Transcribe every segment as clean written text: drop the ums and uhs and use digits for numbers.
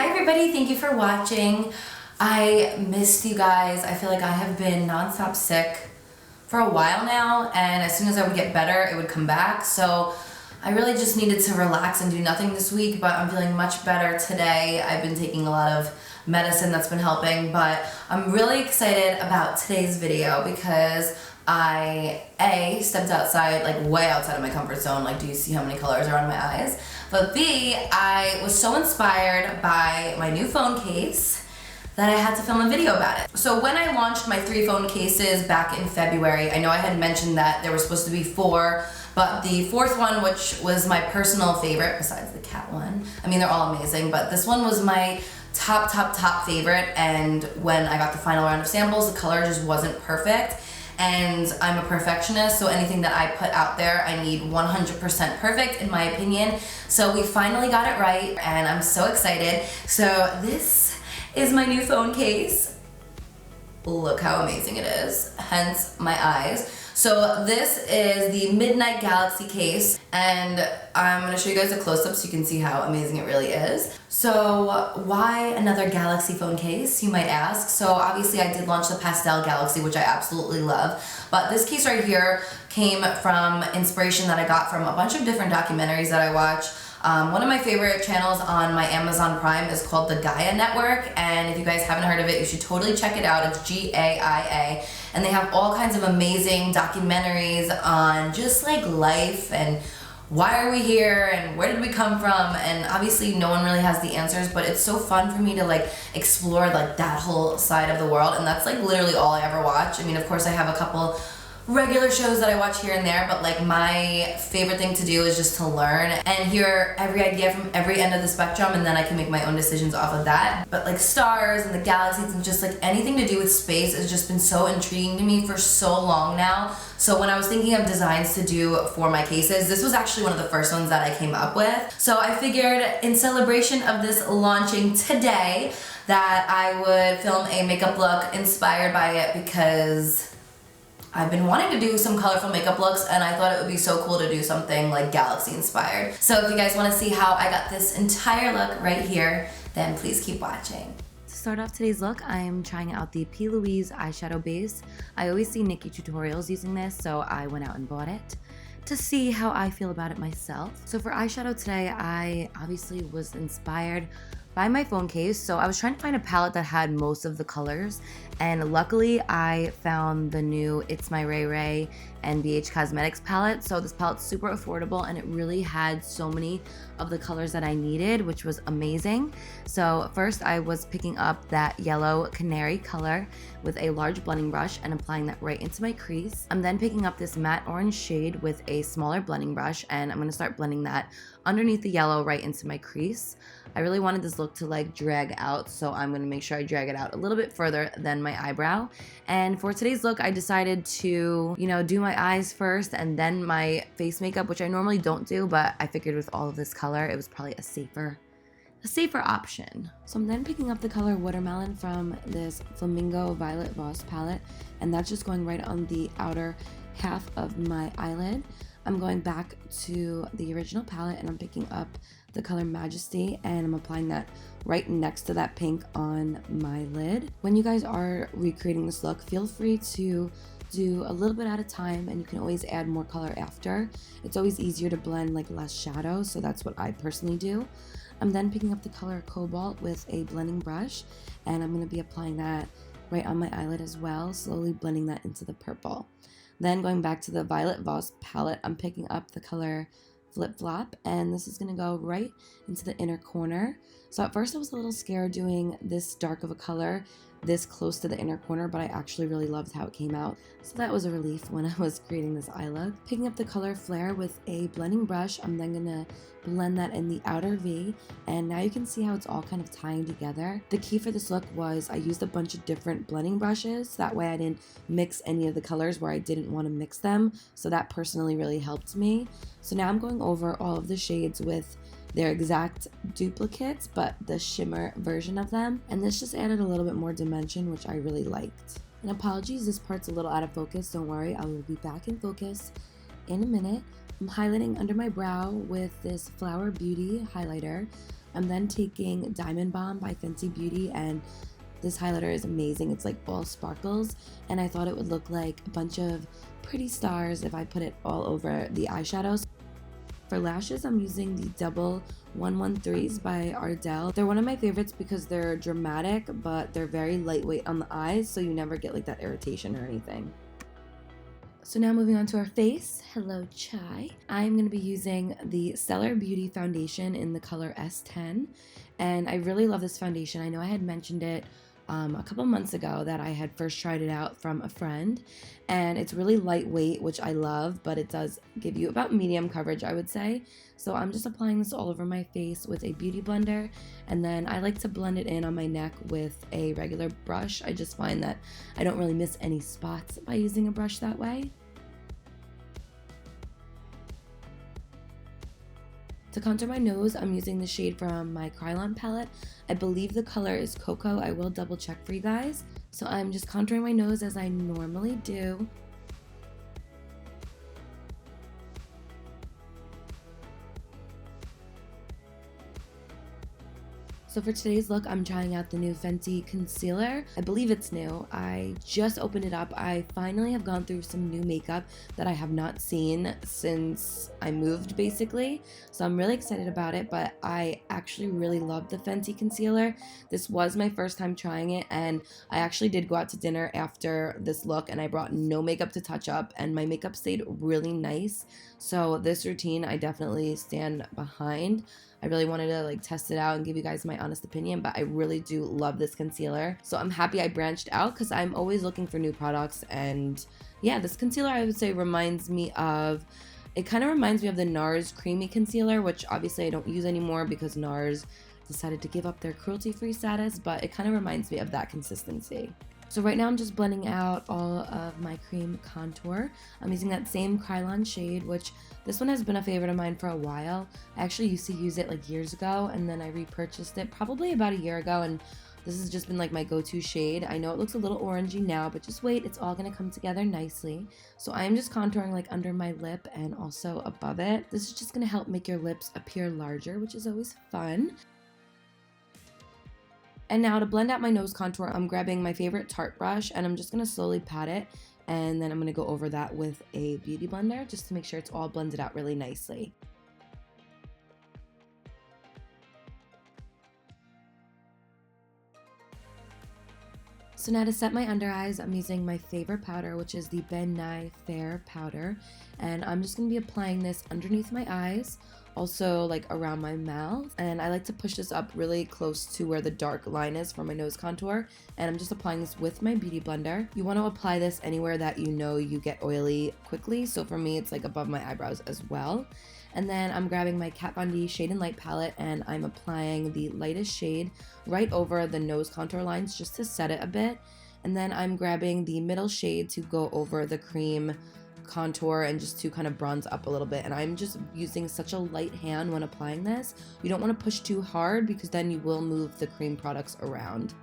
Hi everybody, thank you for watching. I missed you guys. I feel like I have been nonstop sick for a while now, and as soon as I would get better, it would come back. So I really just needed to relax and do nothing this week, but I'm feeling much better today. I've been taking a lot of medicine that's been helping, but I'm really excited about today's video because I, A, stepped outside, like way outside of my comfort zone. Like, do you see how many colors are on my eyes? But B, I was so inspired by my new phone case that I had to film a video about it. So when I launched my 3 phone cases back in February, I know I had mentioned that there were supposed to be 4, but the 4th one, which was my personal favorite, besides the cat one, I mean, they're all amazing, but this one was my top favorite, and when I got the final round of samples, the color just wasn't perfect. And I'm a perfectionist, so anything that I put out there, I need 100% perfect in my opinion. So we finally got it right, and I'm so excited. So this is my new phone case. Look how amazing it is, hence my eyes. So this is the Midnight Galaxy case, and I'm gonna show you guys a close-up so you can see how amazing it really is. So why another Galaxy phone case, you might ask? So obviously I did launch the Pastel Galaxy, which I absolutely love, but this case right here came from inspiration that I got from a bunch of different documentaries that I watch. One of my favorite channels on my Amazon Prime is called the Gaia Network, and if you guys haven't heard of it, you should totally check it out. It's Gaia, and they have all kinds of amazing documentaries on just like life and why are we here and where did we come from, and obviously no one really has the answers, but it's so fun for me to like explore like that whole side of the world, and that's like literally all I ever watch. I mean, of course I have a couple regular shows that I watch here and there, but like my favorite thing to do is just to learn and hear every idea from every end of the spectrum, and then I can make my own decisions off of that. But like stars and the galaxies and just like anything to do with space has just been so intriguing to me for so long now. So when I was thinking of designs to do for my cases, this was actually one of the first ones that I came up with. So I figured in celebration of this launching today that I would film a makeup look inspired by it, because I've been wanting to do some colorful makeup looks, and I thought it would be so cool to do something like galaxy inspired. So if you guys want to see how I got this entire look right here, then please keep watching. To start off today's look, I am trying out the P. Louise eyeshadow base. I always see Nikki tutorials using this, so I went out and bought it to see how I feel about it myself. So for eyeshadow today, I obviously was inspired by my phone case, so I was trying to find a palette that had most of the colors, and luckily I found the new It's My Ray Ray and BH Cosmetics palette. So this palette's super affordable, and it really had so many of the colors that I needed, which was amazing. So first I was picking up that yellow canary color with a large blending brush and applying that right into my crease. I'm then picking up this matte orange shade with a smaller blending brush, and I'm going to start blending that underneath the yellow right into my crease. I really wanted this look to like drag out, so I'm going to make sure I drag it out a little bit further than my eyebrow. And for today's look, I decided to, do my eyes first and then my face makeup, which I normally don't do, but I figured with all of this color, it was probably a safer option. So I'm then picking up the color Watermelon from this Flamingo Violet Voss palette, and that's just going right on the outer half of my eyelid. I'm going back to the original palette, and I'm picking up the color Majesty, and I'm applying that right next to that pink on my lid. When you guys are recreating this look, feel free to do a little bit at a time, and you can always add more color after. It's always easier to blend like less shadow, so that's what I personally do. I'm then picking up the color Cobalt with a blending brush, and I'm going to be applying that right on my eyelid as well, slowly blending that into the purple. Then going back to the Violet Voss palette, I'm picking up the color Flip Flop, and this is going to go right into the inner corner. So at first I was a little scared doing this dark of a color this close to the inner corner, but I actually really loved how it came out. So that was a relief when I was creating this eye look. Picking up the color Flare with a blending brush, I'm then going to blend that in the outer V, and now you can see how it's all kind of tying together. The key for this look was I used a bunch of different blending brushes, so that way I didn't mix any of the colors where I didn't want to mix them, so that personally really helped me. So now I'm going over all of the shades with their exact duplicates, but the shimmer version of them, and this just added a little bit more dimension, which I really liked. And apologies, this part's a little out of focus, don't worry, I will be back in focus in a minute. I'm highlighting under my brow with this Flower Beauty highlighter. I'm then taking Diamond Bomb by Fenty Beauty, and this highlighter is amazing. It's like all sparkles, and I thought it would look like a bunch of pretty stars if I put it all over the eyeshadows. For lashes, I'm using the double 113s by Ardell. They're one of my favorites because they're dramatic, but they're very lightweight on the eyes, so you never get like that irritation or anything. So now moving on to our face. Hello, Chai. I'm going to be using the Stellar Beauty foundation in the color S10, and I really love this foundation. I know I had mentioned it a couple months ago that I had first tried it out from a friend, and it's really lightweight, which I love, but it does give you about medium coverage, I would say. So I'm just applying this all over my face with a beauty blender, and then I like to blend it in on my neck with a regular brush. I just find that I don't really miss any spots by using a brush that way. To contour my nose, I'm using the shade from my KROYLAN palette. I believe the color is Cocoa. I will double check for you guys. So I'm just contouring my nose as I normally do. So for today's look, I'm trying out the new Fenty concealer. I believe it's new. I just opened it up. I finally have gone through some new makeup that I have not seen since I moved, basically. So I'm really excited about it, but I actually really love the Fenty concealer. This was my first time trying it, and I actually did go out to dinner after this look, and I brought no makeup to touch up, and my makeup stayed really nice. So this routine I definitely stand behind. I really wanted to like test it out and give you guys my honest opinion, but I really do love this concealer. So I'm happy I branched out because I'm always looking for new products. And yeah, this concealer I would say it kind of reminds me of the NARS Creamy Concealer, which obviously I don't use anymore because NARS decided to give up their cruelty-free status, but it kind of reminds me of that consistency. So right now I'm just blending out all of my cream contour. I'm using that same KRYLAN shade, which this one has been a favorite of mine for a while. I actually used to use it like years ago, and then I repurchased it probably about a year ago, and this has just been like my go-to shade. I know it looks a little orangey now, but just wait, it's all gonna come together nicely. So I am just contouring like under my lip and also above it. This is just gonna help make your lips appear larger, which is always fun. And now to blend out my nose contour, I'm grabbing my favorite Tarte brush, and I'm just going to slowly pat it, and then I'm going to go over that with a beauty blender just to make sure it's all blended out really nicely. So now to set my under eyes, I'm using my favorite powder, which is the Ben Nye Fair powder, and I'm just going to be applying this underneath my eyes, also like around my mouth, and I like to push this up really close to where the dark line is for my nose contour, and I'm just applying this with my beauty blender. You want to apply this anywhere that you know you get oily quickly, so for me it's like above my eyebrows as well. And then I'm grabbing my Kat Von D Shade and Light palette, and I'm applying the lightest shade right over the nose contour lines just to set it a bit. And then I'm grabbing the middle shade to go over the cream contour and just to kind of bronze up a little bit. And I'm just using such a light hand when applying this. You don't want to push too hard because then you will move the cream products around.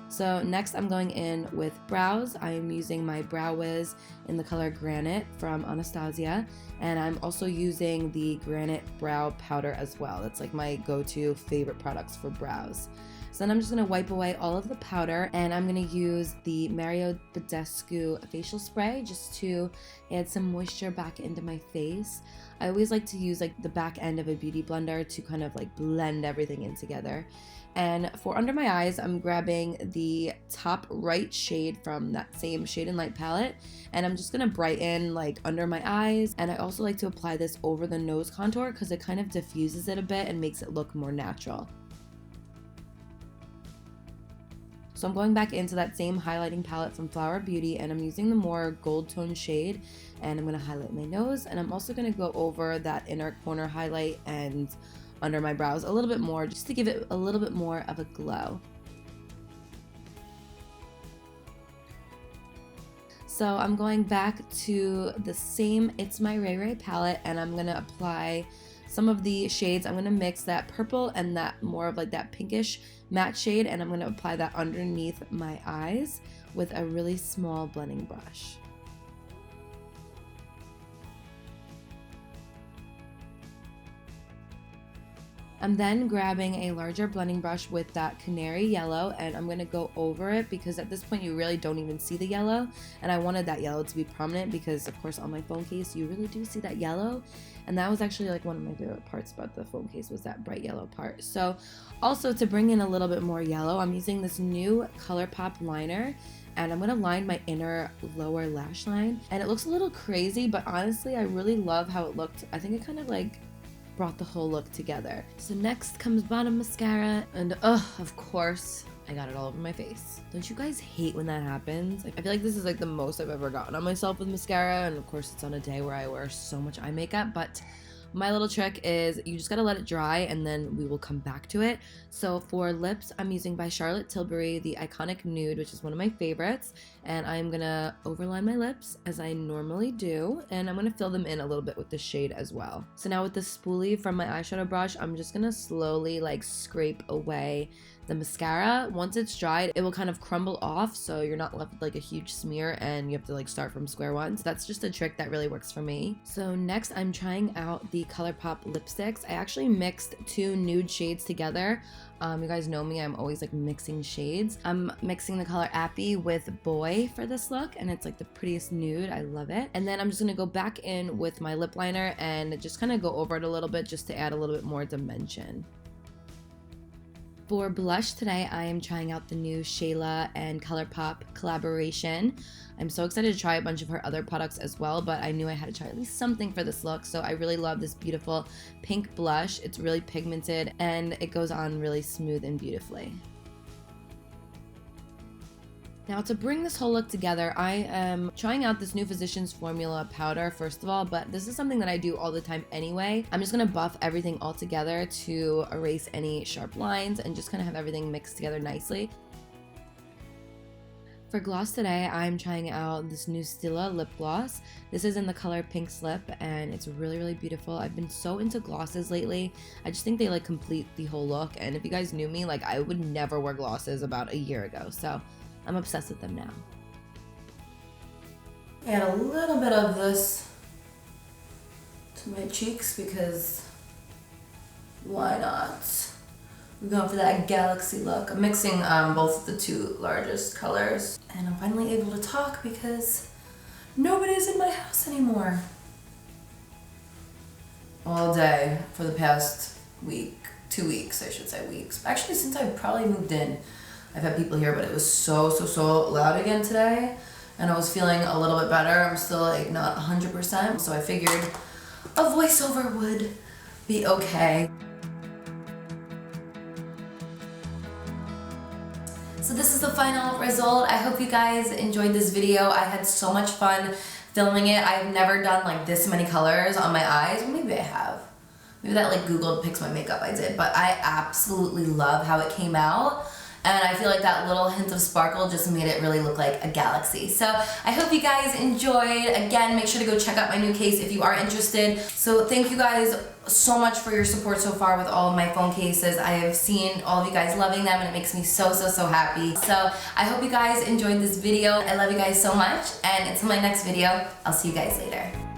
So next I'm going in with brows. I am using my Brow Wiz in the color Granite from Anastasia, and I'm also using the Granite Brow Powder as well. That's like my go-to favorite products for brows. So then I'm just going to wipe away all of the powder, and I'm going to use the Mario Badescu facial spray just to add some moisture back into my face. I always like to use like the back end of a beauty blender to kind of like blend everything in together. And for under my eyes, I'm grabbing the top right shade from that same Shade and Light palette, and I'm just going to brighten like under my eyes. And I also like to apply this over the nose contour because it kind of diffuses it a bit and makes it look more natural. So I'm going back into that same highlighting palette from Flower Beauty, and I'm using the more gold tone shade, and I'm going to highlight my nose, and I'm also going to go over that inner corner highlight and under my brows a little bit more just to give it a little bit more of a glow. So I'm going back to the same It's My Ray Ray palette, and I'm going to apply some of the shades. I'm going to mix that purple and that more of like that pinkish matte shade, and I'm going to apply that underneath my eyes with a really small blending brush. I'm then grabbing a larger blending brush with that canary yellow, and I'm gonna go over it because at this point you really don't even see the yellow, and I wanted that yellow to be prominent because of course on my phone case you really do see that yellow, and that was actually like one of my favorite parts about the phone case was that bright yellow part. So also to bring in a little bit more yellow, I'm using this new ColourPop liner, and I'm gonna line my inner lower lash line, and it looks a little crazy, but honestly I really love how it looked. I think it kind of like brought the whole look together. So next comes bottom mascara, and of course I got it all over my face. Don't you guys hate when that happens? I feel like this is like the most I've ever gotten on myself with mascara, and of course it's on a day where I wear so much eye makeup, but my little trick is you just gotta let it dry and then we will come back to it. So for lips, I'm using by Charlotte Tilbury the Iconic Nude, which is one of my favorites, and I'm gonna overline my lips as I normally do, and I'm gonna fill them in a little bit with the shade as well. So now with the spoolie from my eyeshadow brush, I'm just gonna slowly like scrape away the mascara. Once it's dried, it will kind of crumble off, so you're not left with like a huge smear and you have to like start from square one. So that's just a trick that really works for me. So next I'm trying out the ColourPop lipsticks. I actually mixed 2 nude shades together. You guys know me, I'm always like mixing shades. I'm mixing the color Appy with Boy for this look, and it's like the prettiest nude. I love it. And then I'm just gonna go back in with my lip liner and just kind of go over it a little bit just to add a little bit more dimension. For blush today, I am trying out the new Shayla and ColourPop collaboration. I'm so excited to try a bunch of her other products as well, but I knew I had to try at least something for this look, so I really love this beautiful pink blush. It's really pigmented and it goes on really smooth and beautifully. Now to bring this whole look together, I am trying out this new Physicians Formula powder first of all, but this is something that I do all the time anyway. I'm just gonna buff everything all together to erase any sharp lines and just kind of have everything mixed together nicely. For gloss today, I'm trying out this new Stila lip gloss. This is in the color Pink Slip, and it's really, really beautiful. I've been so into glosses lately. I just think they like complete the whole look, and if you guys knew me, like I would never wear glosses about a year ago, so I'm obsessed with them now. Add a little bit of this to my cheeks because why not? We're going for that galaxy look. I'm mixing both the 2 largest colors, and I'm finally able to talk because nobody's in my house anymore. All day for the past week, 2 weeks, I should say weeks. Actually, since I probably moved in, I've had people here, but it was so loud again today, and I was feeling a little bit better. I'm still like not 100%, so I figured a voiceover would be okay. So this is the final result. I hope you guys enjoyed this video. I had so much fun filming it. I've never done like this many colors on my eyes. Well, maybe I have. Maybe that like Google Picks My Makeup I did, but I absolutely love how it came out. And I feel like that little hint of sparkle just made it really look like a galaxy. So I hope you guys enjoyed. Again, make sure to go check out my new case if you are interested. So thank you guys so much for your support so far with all of my phone cases. I have seen all of you guys loving them, and it makes me so happy. So I hope you guys enjoyed this video. I love you guys so much, and until my next video, I'll see you guys later.